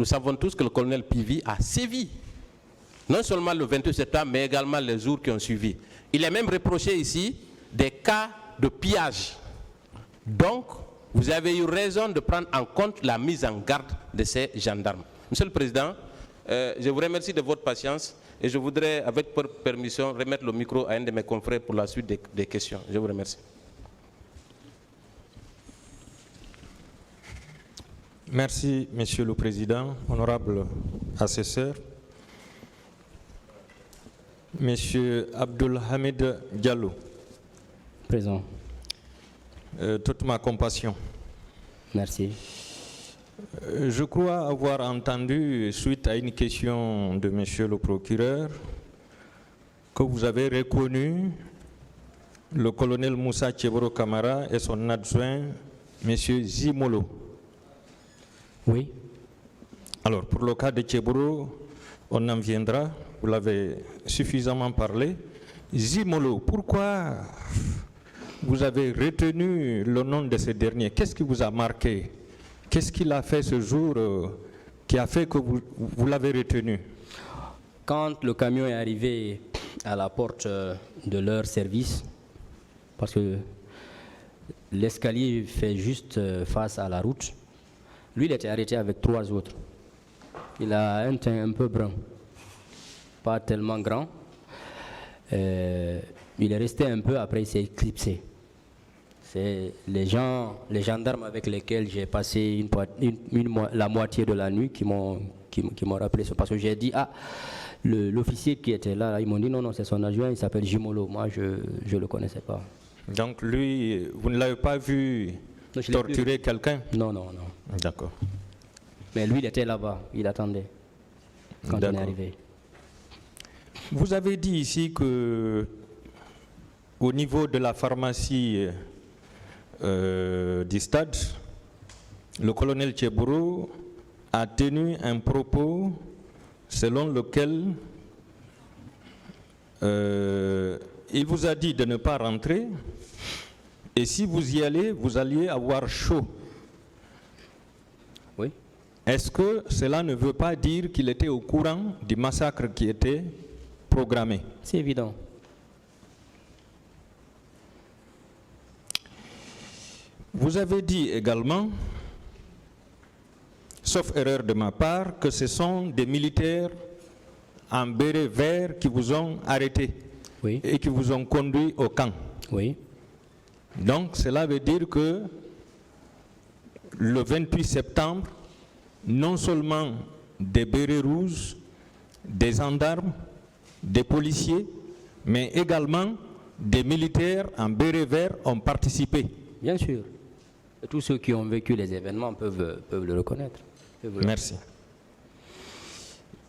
nous savons tous que le colonel Pivi a sévi, non seulement le 28 septembre, mais également les jours qui ont suivi. Il est même reproché ici des cas de pillage. Donc, vous avez eu raison de prendre en compte la mise en garde de ces gendarmes. Monsieur le Président, je vous remercie de votre patience et je voudrais, avec permission, remettre le micro à un de mes confrères pour la suite des questions. Je vous remercie. Merci, Monsieur le Président, honorable assesseur. Monsieur Abdulhamid Diallo. Présent. Toute ma compassion. Merci. Je crois avoir entendu, suite à une question de Monsieur le procureur, que vous avez reconnu le colonel Moussa Tcheboro Camara et son adjoint, Monsieur Zimolo. Oui. Alors, pour le cas de Tcheboro, on en viendra, vous l'avez suffisamment parlé. Zimolo, pourquoi vous avez retenu le nom de ce dernier? Qu'est-ce qui vous a marqué? Qu'est-ce qu'il a fait ce jour qui a fait que vous l'avez retenu? Quand le camion est arrivé à la porte de leur service, parce que l'escalier fait juste face à la route, lui il était arrêté avec 3 autres. Il a un teint un peu brun, pas tellement grand. Il est resté un peu, après il s'est éclipsé. C'est les gendarmes avec lesquels j'ai passé la moitié de la nuit qui m'ont rappelé ça. Parce que j'ai dit, l'officier qui était là, ils m'ont dit non, c'est son adjoint, il s'appelle Jimolo. Moi, je ne le connaissais pas. Donc lui, vous ne l'avez pas vu torturer quelqu'un? Non. D'accord. Mais lui, il était là-bas, il attendait quand on est arrivé. Vous avez dit ici que au niveau de la pharmacie du stade, le colonel Tcheboro a tenu un propos selon lequel il vous a dit de ne pas rentrer et si vous y allez, vous alliez avoir chaud. Oui. Est-ce que cela ne veut pas dire qu'il était au courant du massacre qui était programmé? C'est évident. Vous avez dit également, sauf erreur de ma part, que ce sont des militaires en béret vert qui vous ont arrêté et qui vous ont conduit au camp. Oui. Donc cela veut dire que le 28 septembre, non seulement des bérets rouges, des gendarmes, des policiers, mais également des militaires en béret vert ont participé. Bien sûr. Et tous ceux qui ont vécu les événements peuvent le reconnaître. Merci.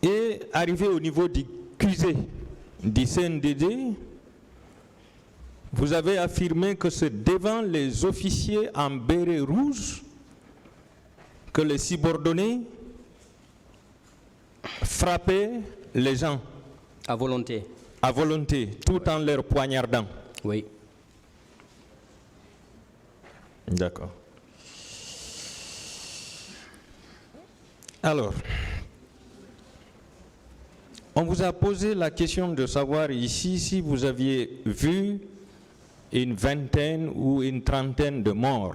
Et arrivé au niveau du QG du CNDD, vous avez affirmé que c'est devant les officiers en béret rouge que les subordonnés frappaient les gens. À volonté. À volonté, tout en leur poignardant. Oui. D'accord. Alors, on vous a posé la question de savoir ici si vous aviez vu une vingtaine ou une trentaine de morts.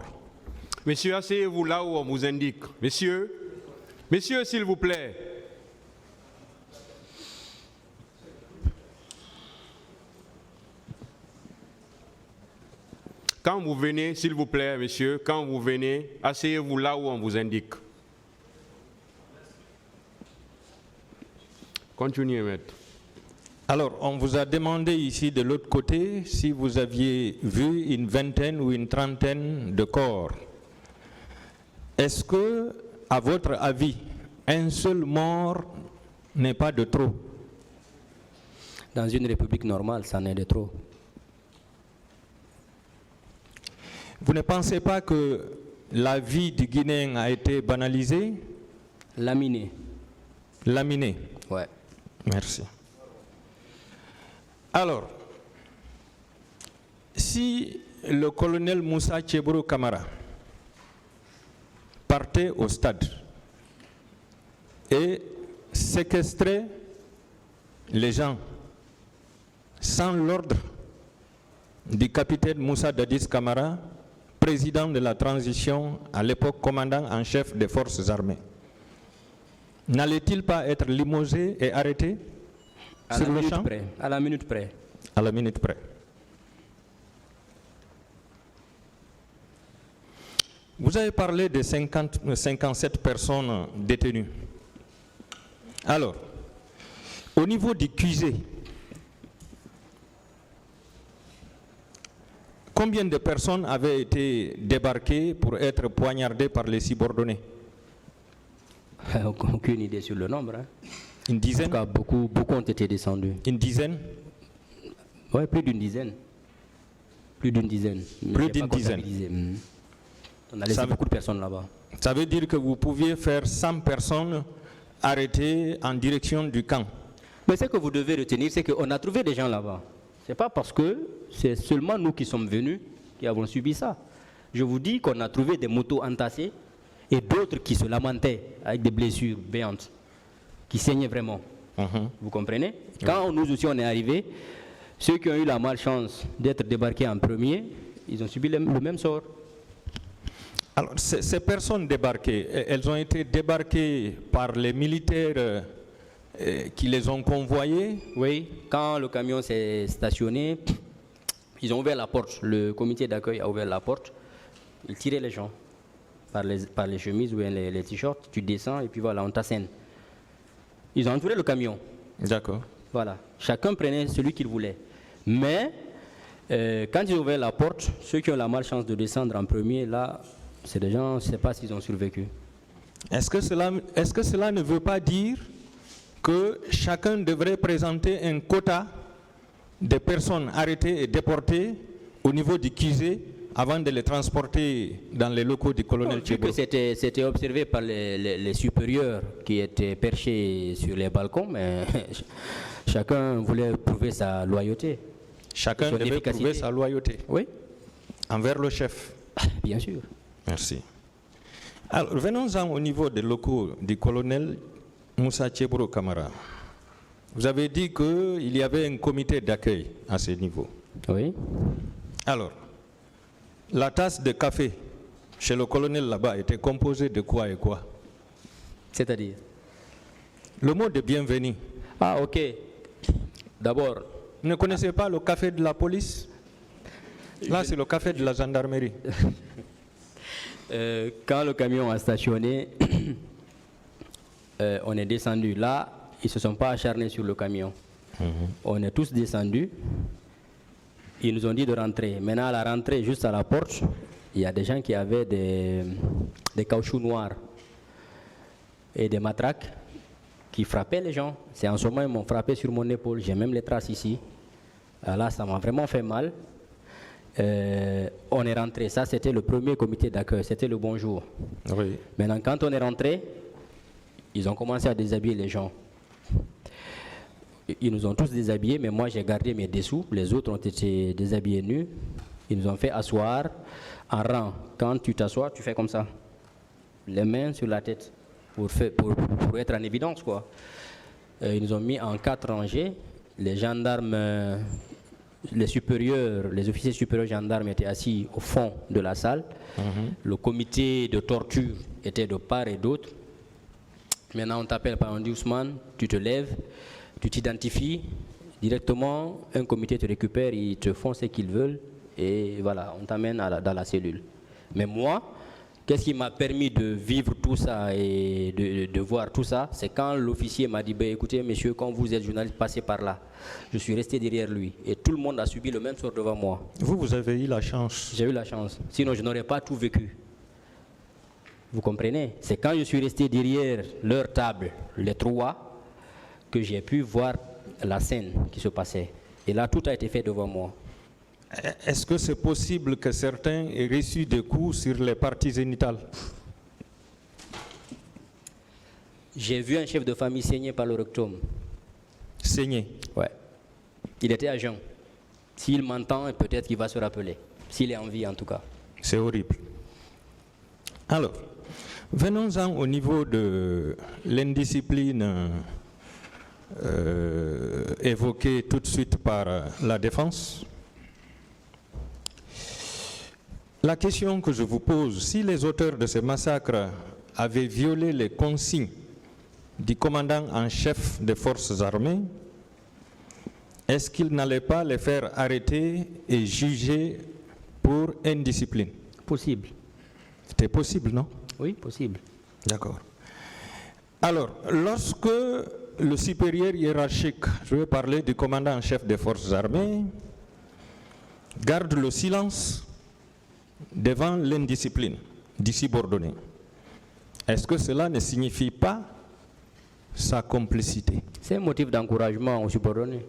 Monsieur, asseyez-vous là où on vous indique. Messieurs, s'il vous plaît. Quand vous venez, s'il vous plaît, messieurs, quand vous venez, asseyez-vous là où on vous indique. Continuez, maître. Alors, on vous a demandé ici de l'autre côté si vous aviez vu une vingtaine ou une trentaine de corps. Est-ce que, à votre avis, un seul mort n'est pas de trop? Dans une république normale, ça n'est de trop. Vous ne pensez pas que la vie du Guinéen a été banalisée? Laminée. Laminée. Ouais. Merci. Alors, si le colonel Moussa Tcheboro Camara partait au stade et séquestrer les gens sans l'ordre du capitaine Moussa Dadis Camara, président de la transition, à l'époque commandant en chef des forces armées. N'allait-il pas être limogé et arrêté sur le champ? À la minute près. À la minute près. Vous avez parlé de 57 personnes détenues. Alors, au niveau du QG, combien de personnes avaient été débarquées pour être poignardées par les subordonnés? Aucune idée sur le nombre. Hein. Une dizaine? En tout cas, beaucoup ont été descendus. Une dizaine? Oui, plus d'une dizaine. Plus d'une dizaine. Plus d'une dizaine. On a laissé beaucoup de personnes là-bas. Ça veut dire que vous pouviez faire 100 personnes arrêtées en direction du camp. Mais ce que vous devez retenir, c'est qu'on a trouvé des gens là-bas. Ce n'est pas parce que c'est seulement nous qui sommes venus qui avons subi ça. Je vous dis qu'on a trouvé des motos entassées et d'autres qui se lamentaient avec des blessures béantes, qui saignaient vraiment. Vous comprenez? Quand nous aussi on est arrivés, ceux qui ont eu la malchance d'être débarqués en premier, ils ont subi le même sort. Alors, ces personnes débarquées, elles ont été débarquées par les militaires qui les ont convoyées? Oui, quand le camion s'est stationné, ils ont ouvert la porte. Le comité d'accueil a ouvert la porte. Ils tiraient les gens par les chemises ou les t-shirts. Tu descends et puis voilà, on t'assène. Ils ont entouré le camion. D'accord. Voilà, chacun prenait celui qu'il voulait. Mais quand ils ont ouvert la porte, ceux qui ont la malchance de descendre en premier, là, c'est des gens, je ne sais pas s'ils ont survécu. Est-ce que cela ne veut pas dire que chacun devrait présenter un quota de personnes arrêtées et déportées au niveau du QG avant de les transporter dans les locaux du colonel Tchéboro? C'était observé par les supérieurs qui étaient perchés sur les balcons, mais chacun voulait prouver sa loyauté. Chacun devait prouver sa loyauté. Oui. Envers le chef. Bien sûr. Merci. Alors, venons-en au niveau des locaux du colonel Moussa Tchéboro Camara. Vous avez dit qu'il y avait un comité d'accueil à ce niveau. Oui. Alors, la tasse de café chez le colonel là-bas était composée de quoi et quoi? C'est-à-dire? Le mot de bienvenue. Ah, ok. D'abord. Vous ne connaissez pas le café de la police? Là, c'est le café de la gendarmerie. Quand le camion a stationné, on est descendu. Là, ils ne se sont pas acharnés sur le camion. On est tous descendus. Ils nous ont dit de rentrer. Maintenant, à la rentrée, juste à la porte, il y a des gens qui avaient des caoutchoucs noirs et des matraques qui frappaient les gens. C'est en ce moment qu'ils m'ont frappé sur mon épaule. J'ai même les traces ici. Là, ça m'a vraiment fait mal. On est rentré. Ça, c'était le premier comité d'accueil. C'était le bonjour. Oui. Maintenant, quand on est rentré, ils ont commencé à déshabiller les gens. Ils nous ont tous déshabillés, mais moi, j'ai gardé mes dessous. Les autres ont été déshabillés nus. Ils nous ont fait asseoir en rang. Quand tu t'assois, tu fais comme ça. Les mains sur la tête pour être en évidence, quoi. Ils nous ont mis en 4 rangées. Les gendarmes... les supérieurs, les officiers supérieurs gendarmes étaient assis au fond de la salle. Le comité de torture était de part et d'autre. Maintenant, on t'appelle par un dit Ousmane, tu te lèves, tu t'identifies. Directement, un comité te récupère, ils te font ce qu'ils veulent. Et voilà, on t'amène dans la cellule. Mais moi, qu'est-ce qui m'a permis de vivre tout ça et de voir tout ça? C'est quand l'officier m'a dit, écoutez, monsieur, quand vous êtes journaliste, passez par là. Je suis resté derrière lui et tout le monde a subi le même sort devant moi. Vous avez eu la chance. J'ai eu la chance. Sinon, je n'aurais pas tout vécu. Vous comprenez? C'est quand je suis resté derrière leur table, les trois, que j'ai pu voir la scène qui se passait. Et là, tout a été fait devant moi. Est-ce que c'est possible que certains aient reçu des coups sur les parties génitales? J'ai vu un chef de famille saigner par le rectum. Saigner? Ouais. Il était à jeun. S'il m'entend, peut-être qu'il va se rappeler. S'il est en vie, en tout cas. C'est horrible. Alors, Venons-en au niveau de l'indiscipline évoquée tout de suite par la défense. La question que je vous pose, si les auteurs de ce massacre avaient violé les consignes du commandant en chef des forces armées, est-ce qu'ils n'allaient pas les faire arrêter et juger pour indiscipline? Possible. C'était possible, non? Oui, possible. D'accord. Alors, lorsque le supérieur hiérarchique, je vais parler du commandant en chef des forces armées, garde le silence devant l'indiscipline du subordonné, est-ce que cela ne signifie pas sa complicité? C'est un motif d'encouragement au subordonné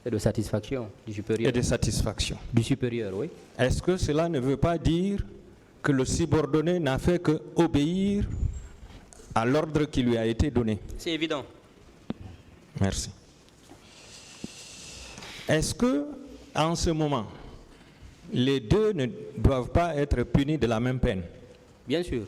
et de satisfaction du supérieur. Et de satisfaction. Du supérieur, oui. Est-ce que cela ne veut pas dire que le subordonné n'a fait que obéir à l'ordre qui lui a été donné? C'est évident. Merci. Est-ce que, en ce moment, les deux ne doivent pas être punis de la même peine? Bien sûr.